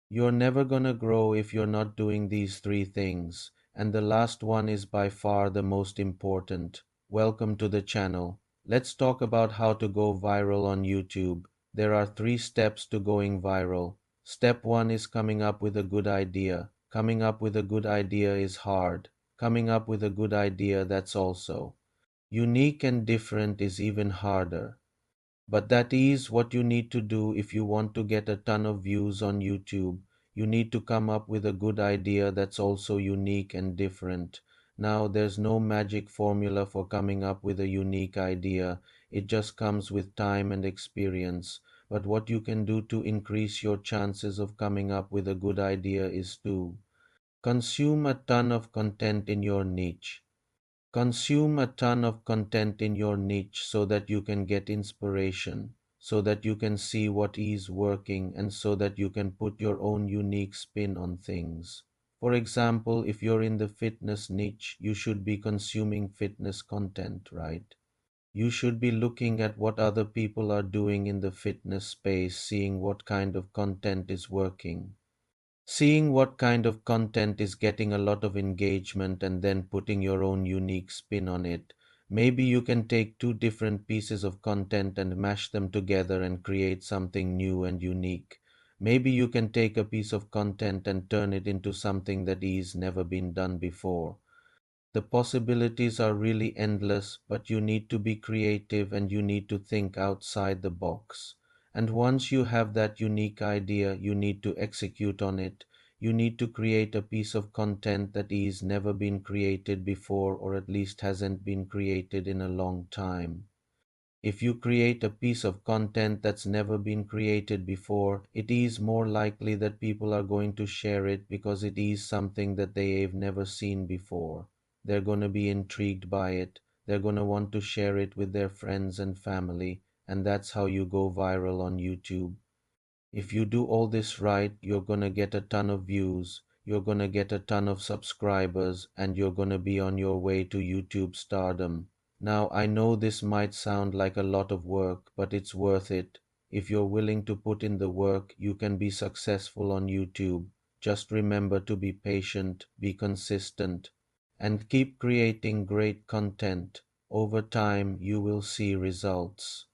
You're never gonna grow if you're not doing these three things. And the last one is by far the most important. Welcome to the channel. Let's talk about how to go viral on YouTube. There are three steps to going viral. Step one is coming up with a good idea. Coming up with a good idea is hard. Coming up with a good idea, that's also. Unique and different is even harder. But that is what you need to do if you want to get a ton of views on YouTube. You need to come up with a good idea that's also unique and different. Now, there's no magic formula for coming up with a unique idea. It just comes with time and experience. But what you can do to increase your chances of coming up with a good idea is to consume a ton of content in your niche. Consume a ton of content in your niche so that you can get inspiration, so that you can see what is working, and so that you can put your own unique spin on things. For example, if you're in the fitness niche, you should be consuming fitness content, right? You should be looking at what other people are doing in the fitness space, seeing what kind of content is working, seeing what kind of content is getting a lot of engagement, and then putting your own unique spin on it. Maybe you can take two different pieces of content and mash them together and create something new and unique. Maybe you can take a piece of content and turn it into something that is never been done before. The possibilities are really endless, but you need to be creative and you need to think outside the box. And once you have that unique idea, you need to execute on it. You need to create a piece of content that is never been created before, or at least hasn't been created in a long time. If you create a piece of content that's never been created before, it is more likely that people are going to share it because it is something that they've never seen before. They're going to be intrigued by it. They're going to want to share it with their friends and family, and that's how you go viral on YouTube. If you do all this right, you're going to get a ton of views, you're going to get a ton of subscribers, and you're going to be on your way to YouTube stardom. Now, I know this might sound like a lot of work, but it's worth it. If you're willing to put in the work, you can be successful on YouTube. Just remember to be patient, be consistent, and keep creating great content. Over time, you will see results.